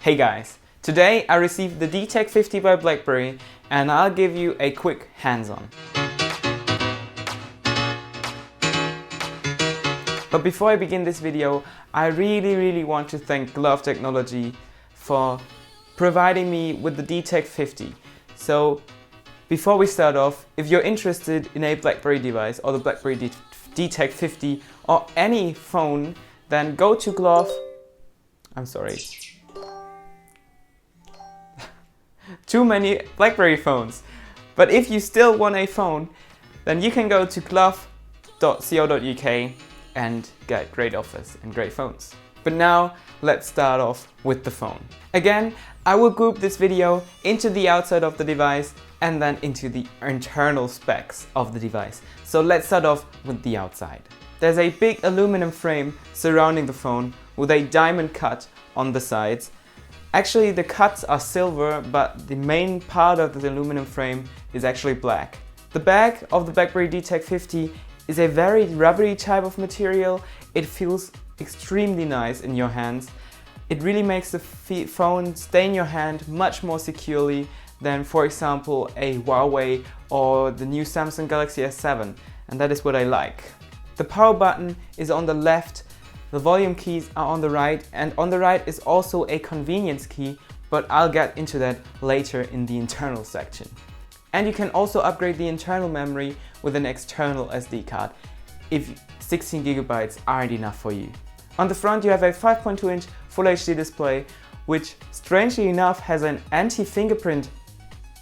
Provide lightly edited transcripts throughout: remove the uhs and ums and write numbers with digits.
Hey guys, today I received the DTEK50 by BlackBerry and I'll give you a quick hands-on. But before I begin this video, I really want to thank Glove Technology for providing me with the DTEK50. So before we start off, if you're interested in a BlackBerry device or the BlackBerry DTEK50 or any phone, then go to Glove. I'm sorry. Too many BlackBerry phones. But if you still want a phone, then you can go to glove.co.uk and get great offers and great phones. But now let's start off with the phone. Again, I will group this video into the outside of the device and then into the internal specs of the device. So let's start off with the outside. There's a big aluminum frame surrounding the phone with a diamond cut on the sides. Actually, the cuts are silver, but the main part of the aluminum frame is actually black. The back of the BlackBerry DTEK50 is a very rubbery type of material. It feels extremely nice in your hands. It really makes the phone stay in your hand much more securely than, for example, a Huawei or the new Samsung Galaxy S7, and that is what I like. The power button is on the left. The volume keys are on the right, and on the right is also a convenience key, but I'll get into that later in the internal section. And you can also upgrade the internal memory with an external SD card if 16 GB aren't enough for you. On the front you have a 5.2-inch Full HD display, which strangely enough has an anti-fingerprint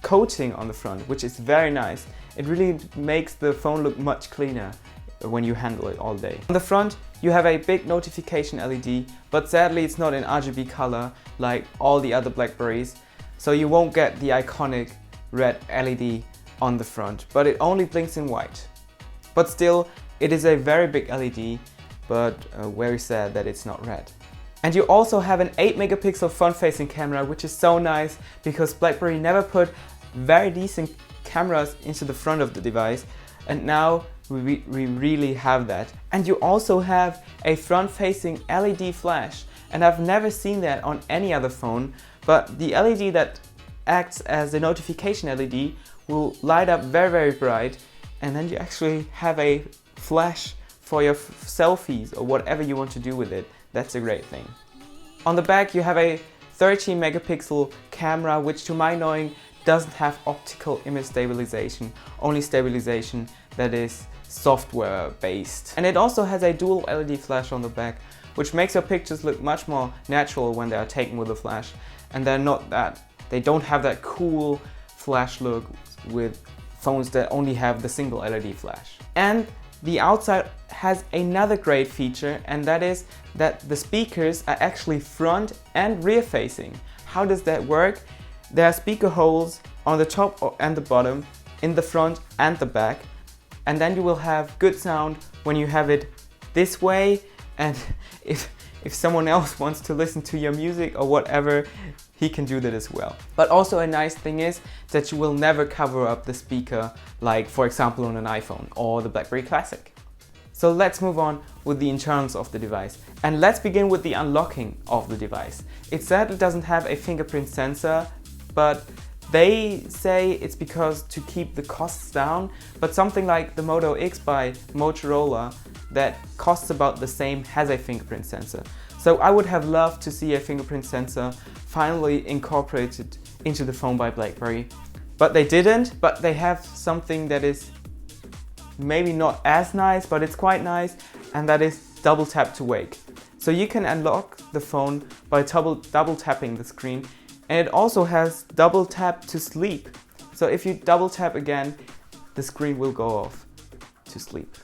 coating on the front, which is very nice. It really makes the phone look much cleaner when you handle it all day. On the front you have a big notification LED, but sadly it's not in RGB color like all the other BlackBerries, so you won't get the iconic red LED on the front, but it only blinks in white. But still, it is a very big LED, but very sad that it's not red. And you also have an 8-megapixel front-facing camera, which is so nice because BlackBerry never put very decent cameras into the front of the device, and now we really have that. And you also have a front-facing LED flash, and I've never seen that on any other phone, but the LED that acts as a notification LED will light up very bright, and then you actually have a flash for your selfies or whatever you want to do with it. That's a great thing. On the back you have a 13-megapixel camera, which to my knowing doesn't have optical image stabilization, only stabilization that is software based. And it also has a dual LED flash on the back, which makes your pictures look much more natural when they are taken with a flash, and they don't have that cool flash look with phones that only have the single LED flash. And the outside has another great feature, and that is that the speakers are actually front and rear facing. How does that work? There are speaker holes on the top and the bottom, in the front and the back, and then you will have good sound when you have it this way, and if someone else wants to listen to your music or whatever, he can do that as well. But also a nice thing is that you will never cover up the speaker, like for example on an iPhone or the BlackBerry Classic. So let's move on with the internals of the device, and let's begin with the unlocking of the device. It sadly doesn't have a fingerprint sensor, but they say it's because to keep the costs down, but something like the Moto X by Motorola that costs about the same has a fingerprint sensor. So I would have loved to see a fingerprint sensor finally incorporated into the phone by BlackBerry, but they didn't. But they have something that is maybe not as nice, but it's quite nice, and that is double tap to wake. So you can unlock the phone by double tapping the screen, and it also has double tap to sleep. So if you double tap again, the screen will go off to sleep.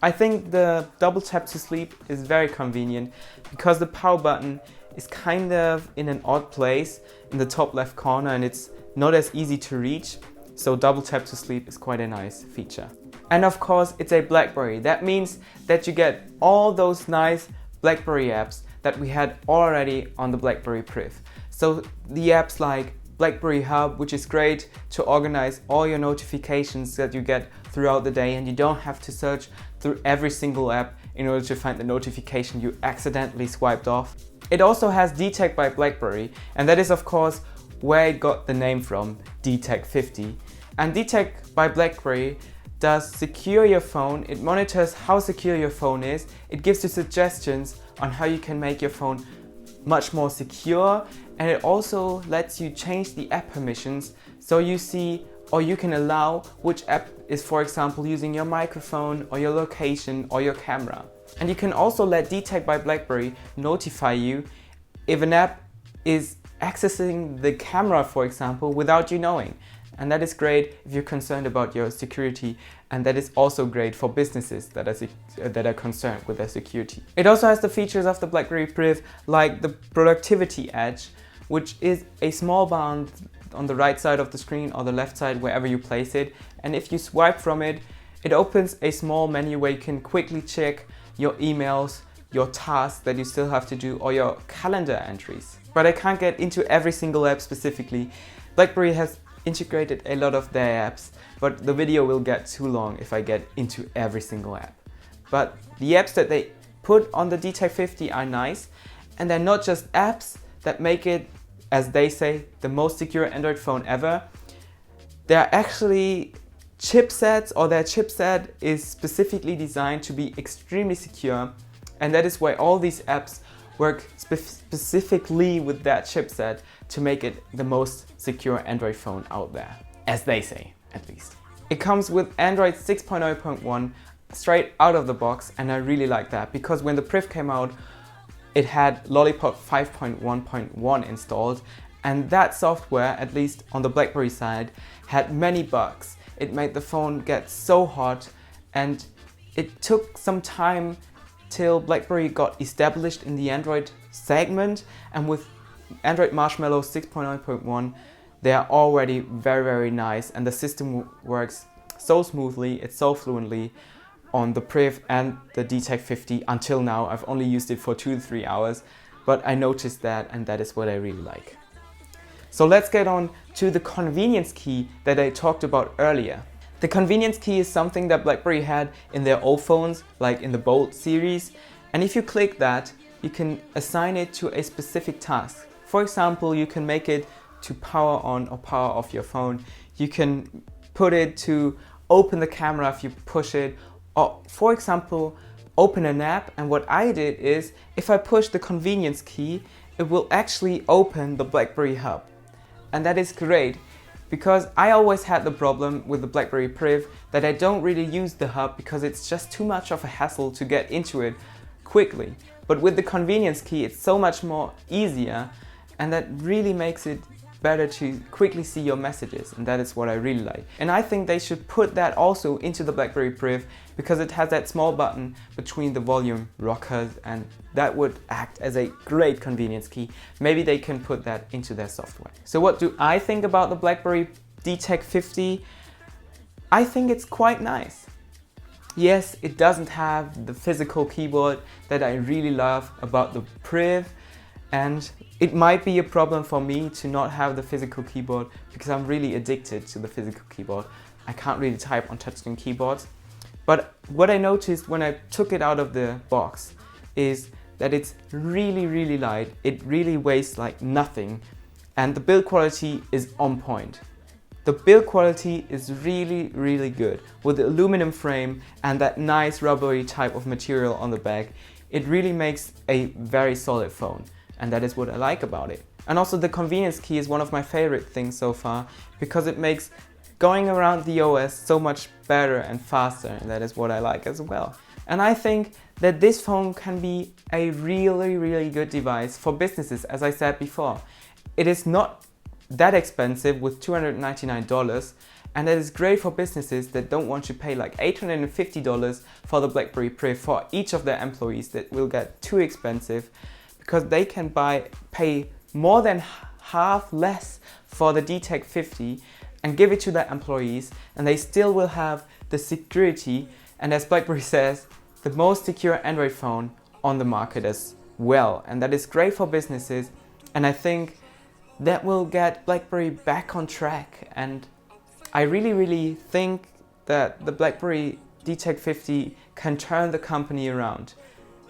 I think the double tap to sleep is very convenient because the power button is kind of in an odd place in the top left corner, and it's not as easy to reach. So double tap to sleep is quite a nice feature. And of course it's a BlackBerry. That means that you get all those nice BlackBerry apps that we had already on the BlackBerry Priv. So the apps like BlackBerry Hub, which is great to organize all your notifications that you get throughout the day, and you don't have to search through every single app in order to find the notification you accidentally swiped off. It also has DTEK by BlackBerry, and that is of course where it got the name from, DTEK50. And DTEK by BlackBerry does secure your phone. It monitors how secure your phone is. It gives you suggestions on how you can make your phone much more secure, and it also lets you change the app permissions so you see, or you can allow which app is, for example, using your microphone or your location or your camera. And you can also let DTEK by BlackBerry notify you if an app is accessing the camera, for example, without you knowing. And that is great if you're concerned about your security, and that is also great for businesses that are concerned with their security. It also has the features of the BlackBerry Priv, like the Productivity Edge, which is a small bar on the right side of the screen or the left side, wherever you place it. And if you swipe from it, it opens a small menu where you can quickly check your emails, your tasks that you still have to do, or your calendar entries. But I can't get into every single app specifically. BlackBerry has integrated a lot of their apps, but the video will get too long if I get into every single app. But the apps that they put on the DTEK50 are nice, and they're not just apps that make it, as they say, the most secure Android phone ever. They're actually chipsets, or their chipset is specifically designed to be extremely secure, and that is why all these apps work specifically with that chipset to make it the most secure Android phone out there, as they say, at least. It comes with Android 6.0.1 straight out of the box, and I really like that because when the Priv came out, it had Lollipop 5.1.1 installed, and that software, at least on the BlackBerry side, had many bugs. It made the phone get so hot, and it took some time till BlackBerry got established in the Android segment, and with Android Marshmallow 6.0.1 they are already very, very nice, and the system works so smoothly, it's so fluently on the Priv and the DTEK50 until now. I've only used it for 2 to 3 hours, but I noticed that, and that is what I really like. So let's get on to the convenience key that I talked about earlier. The convenience key is something that BlackBerry had in their old phones, like in the Bold series, and if you click that, you can assign it to a specific task. For example, you can make it to power on or power off your phone. You can put it to open the camera if you push it, or for example, open an app. And what I did is, if I push the convenience key, it will actually open the BlackBerry Hub. And that is great, because I always had the problem with the BlackBerry Priv that I don't really use the hub because it's just too much of a hassle to get into it quickly. But with the convenience key, it's so much more easier, and that really makes it better to quickly see your messages, and that is what I really like. And I think they should put that also into the BlackBerry Priv because it has that small button between the volume rockers, and that would act as a great convenience key. Maybe they can put that into their software. So what do I think about the BlackBerry DTEK50? I think it's quite nice. Yes, it doesn't have the physical keyboard that I really love about the Priv, and it might be a problem for me to not have the physical keyboard because I'm really addicted to the physical keyboard. I can't really type on touchscreen keyboards. But what I noticed when I took it out of the box is that it's really, really light. It really weighs like nothing, and the build quality is on point. The build quality is really, really good. With the aluminum frame and that nice rubbery type of material on the back, it really makes a very solid phone, and that is what I like about it. And also the convenience key is one of my favorite things so far because it makes going around the OS so much better and faster, and that is what I like as well. And I think that this phone can be a really, really good device for businesses, as I said before. It is not that expensive with $299, and that is great for businesses that don't want to pay like $850 for the BlackBerry Priv for each of their employees. That will get too expensive because they can pay more than half less for the DTEK50 and give it to their employees, and they still will have the security, and as BlackBerry says, the most secure Android phone on the market as well. And that is great for businesses, and I think that will get BlackBerry back on track. And I really, really think that the BlackBerry DTEK50 can turn the company around.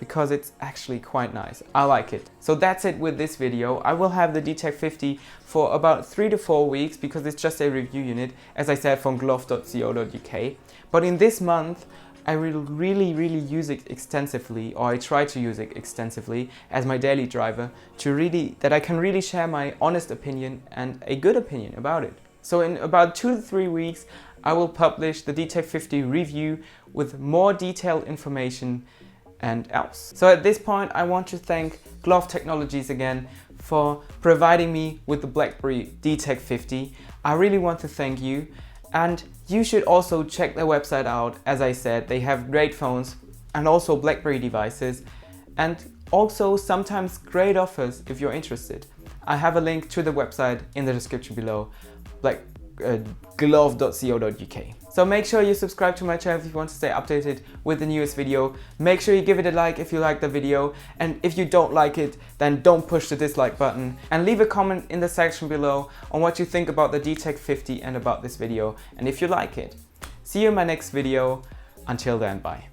because it's actually quite nice. I like it. So that's it with this video. I will have the DTEK50 for about 3 to 4 weeks because it's just a review unit, as I said, from glove.co.uk. But in this month, I will really use it extensively, or I try to use it extensively as my daily driver that I can really share my honest opinion and a good opinion about it. So in about 2 to 3 weeks, I will publish the DTEK50 review with more detailed information and else. So at this point, I want to thank Glove Technologies again for providing me with the BlackBerry DTEK50. I really want to thank you. And you should also check their website out. As I said, they have great phones and also BlackBerry devices, and also sometimes great offers if you're interested. I have a link to the website in the description below, glove.co.uk. So make sure you subscribe to my channel if you want to stay updated with the newest video. Make sure you give it a like if you like the video, and if you don't like it, then don't push the dislike button, and leave a comment in the section below on what you think about the DTEK50 and about this video, and if you like it. See you in my next video. Until then, bye.